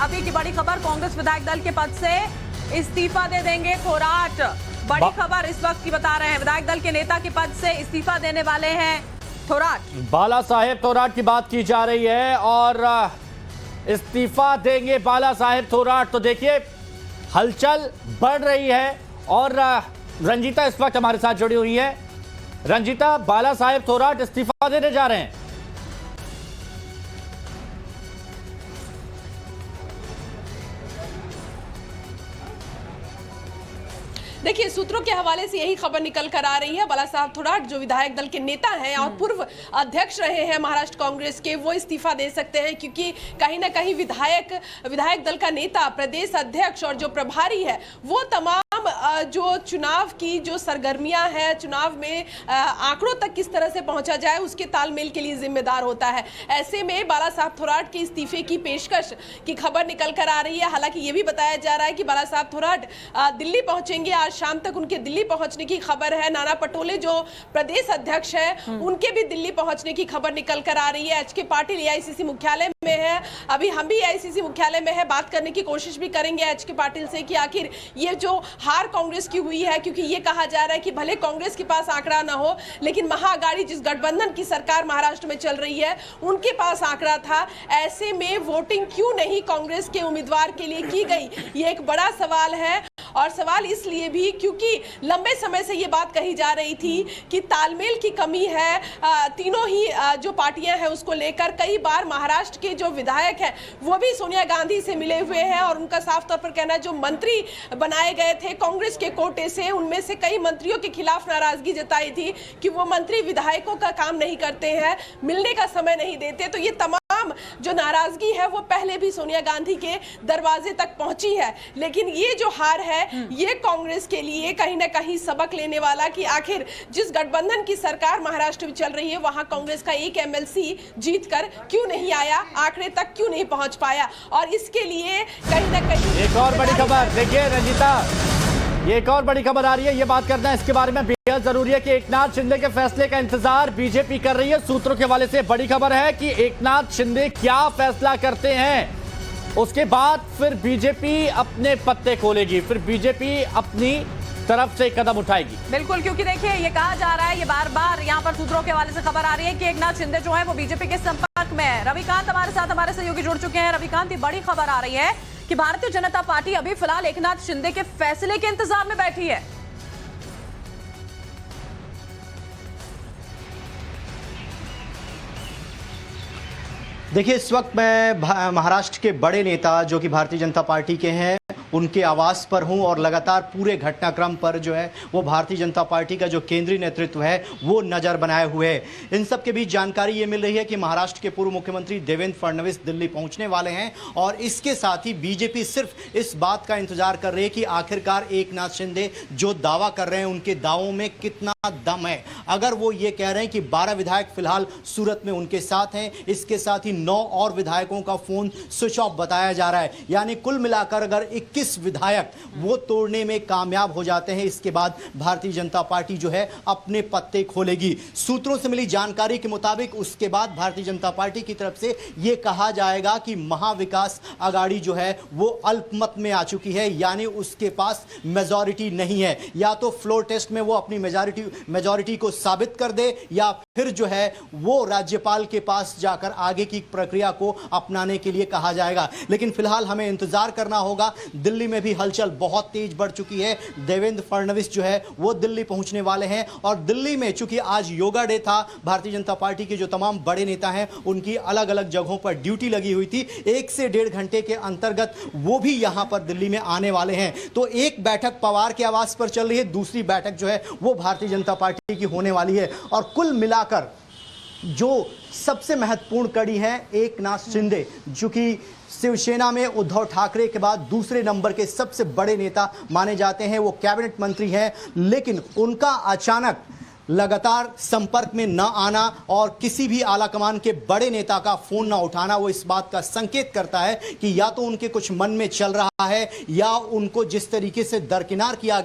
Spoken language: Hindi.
अभी की बड़ी खबर, कांग्रेस विधायक दल के पद से इस्तीफा दे देंगे थोराट। बड़ी खबर इस वक्त की बता रहे हैं, विधायक दल के नेता के पद से इस्तीफा देने वाले हैं थोराट। बाला साहेब थोराट की बात की जा रही है और इस्तीफा देंगे बाला साहेब थोराट। तो देखिए हलचल बढ़ रही है और रंजीता इस वक्त हमारे साथ जुड़ी हुई है। रंजीता, बाला साहेब थोराट इस्तीफा देने जा रहे हैं। देखिए, सूत्रों के हवाले से यही खबर निकल कर आ रही है। बाला साहब थोराट जो विधायक दल के नेता हैं और पूर्व अध्यक्ष रहे हैं महाराष्ट्र कांग्रेस के, वो इस्तीफा दे सकते हैं, क्योंकि कहीं ना कहीं विधायक दल का नेता, प्रदेश अध्यक्ष और जो प्रभारी है, वो तमाम जो चुनाव की जो सरगर्मियां हैं, चुनाव में आंकड़ों तक किस तरह से पहुंचा जाए, उसके तालमेल के लिए जिम्मेदार होता है। ऐसे में बाला साहब थोराट के इस्तीफे की पेशकश की खबर निकल कर आ रही है। हालांकि ये भी बताया जा रहा है कि बाला साहब थोराट दिल्ली पहुंचेंगे, आज शाम तक उनके दिल्ली पहुंचने की खबर है। नाना पटोले जो प्रदेश अध्यक्ष है, उनके भी दिल्ली पहुंचने की खबर निकल कर आ रही है। एचके पाटिल एआईसीसी मुख्यालय में है, अभी हम भी एआईसीसी मुख्यालय में है, बात करने की कोशिश भी करेंगे एचके पाटिल से कि आखिर ये जो हार कांग्रेस की हुई है, क्योंकि ये कहा जा रहा है कि भले कांग्रेस के पास आंकड़ा ना हो, लेकिन महाअघाड़ी जिस गठबंधन की सरकार महाराष्ट्र में चल रही है, उनके पास आंकड़ा था। ऐसे में वोटिंग क्यों नहीं कांग्रेस के उम्मीदवार के लिए की गई, ये एक बड़ा सवाल है। और सवाल इसलिए भी क्योंकि लंबे समय से ये बात कही जा रही थी कि तालमेल की कमी है तीनों ही जो पार्टियां हैं उसको लेकर। कई बार महाराष्ट्र के जो विधायक हैं वो भी सोनिया गांधी से मिले हुए हैं और उनका साफ तौर पर कहना है जो मंत्री बनाए गए थे कांग्रेस के कोटे से, उनमें से कई मंत्रियों के खिलाफ नाराजगी जताई थी कि वो मंत्री विधायकों का काम नहीं करते हैं, मिलने का समय नहीं देते। तो ये तमाम जो नाराजगी है वो पहले भी सोनिया गांधी के दरवाजे तक पहुंची है। लेकिन ये जो हार है ये कांग्रेस के लिए कहीं ना कहीं सबक लेने वाला कि आखिर जिस गठबंधन की सरकार महाराष्ट्र में चल रही है, वहां कांग्रेस का एक एमएलसी जीतकर क्यों नहीं आया, आंकड़े तक क्यों नहीं पहुंच पाया। और इसके लिए कहीं ना कहीं एक और बड़ी खबर, देखिए रंजीता, ये एक और बड़ी खबर आ रही है, ये बात करना है इसके बारे में बेहद जरूरी है कि एकनाथ शिंदे के फैसले का इंतजार बीजेपी कर रही है। सूत्रों के हवाले से बड़ी खबर है कि एकनाथ शिंदे क्या फैसला करते हैं, उसके बाद फिर बीजेपी अपने पत्ते खोलेगी, फिर बीजेपी अपनी तरफ से कदम उठाएगी। बिल्कुल, क्योंकि देखिए ये कहा जा रहा है, ये बार बार यहाँ पर सूत्रों के हवाले से खबर आ रही है कि एकनाथ शिंदे जो है वो बीजेपी के संपर्क में है। रविकांत हमारे साथ, हमारे सहयोगी जुड़ चुके हैं। रविकांत, ये बड़ी खबर आ रही है कि भारतीय जनता पार्टी अभी फिलहाल एकनाथ शिंदे के फैसले के इंतजार में बैठी है। देखिए, इस वक्त मैं महाराष्ट्र के बड़े नेता जो कि भारतीय जनता पार्टी के हैं उनके आवास पर हूं और लगातार पूरे घटनाक्रम पर जो है वो भारतीय जनता पार्टी का जो केंद्रीय नेतृत्व है वो नज़र बनाए हुए है। इन सब के बीच जानकारी ये मिल रही है कि महाराष्ट्र के पूर्व मुख्यमंत्री देवेंद्र फडणवीस दिल्ली पहुंचने वाले हैं और इसके साथ ही बीजेपी सिर्फ इस बात का इंतजार कर रही है कि आखिरकार एकनाथ शिंदे जो दावा कर रहे हैं उनके दावों में कितना दम है। अगर वो ये कह रहे हैं कि 12 विधायक फिलहाल सूरत में उनके साथ हैं, इसके साथ ही 9 और विधायकों का फोन स्विच ऑफ बताया जा रहा है, यानी कुल मिलाकर अगर 21 विधायक वो तोड़ने में कामयाब हो जाते हैं, इसके बाद भारतीय जनता पार्टी जो है अपने पत्ते खोलेगी। सूत्रों से मिली जानकारी के मुताबिक उसके बाद भारतीय जनता पार्टी की तरफ से यह कहा जाएगा कि महाविकास आघाड़ी जो है वो अल्पमत में आ चुकी है, यानी उसके पास मेजॉरिटी नहीं है। या तो फ्लोर टेस्ट में वो अपनी मेजॉरिटी को साबित कर दे या फिर जो है वो राज्यपाल के पास जाकर आगे की प्रक्रिया को अपनाने के लिए कहा जाएगा। लेकिन फिलहाल हमें इंतजार करना होगा। दिल्ली में भी हलचल बहुत तेज बढ़ चुकी है। देवेंद्र फडणवीस जो है वो दिल्ली पहुंचने वाले हैं और दिल्ली में चूंकि आज योगा डे था, भारतीय जनता पार्टी के जो तमाम बड़े नेता हैं उनकी अलग अलग जगहों पर ड्यूटी लगी हुई थी। 1 से 1.5 घंटे के अंतर्गत वो भी यहां पर दिल्ली में आने वाले हैं। तो एक बैठक पवार के आवास पर चल रही है, दूसरी बैठक जो है वो भारतीय जनता पार्टी की होने वाली है। और कुल मिलाकर जो सबसे महत्वपूर्ण कड़ी है एकनाथ शिंदे, जो कि शिवसेना में उद्धव ठाकरे के बाद दूसरे नंबर के सबसे बड़े नेता माने जाते हैं, वो कैबिनेट मंत्री हैं, लेकिन उनका अचानक लगातार संपर्क में न आना और किसी भी आला कमान के बड़े नेता का फोन न उठाना, वो इस बात का संकेत करता है कि या तो उनके कुछ मन में चल रहा है या उनको जिस तरीके से दरकिनार किया गया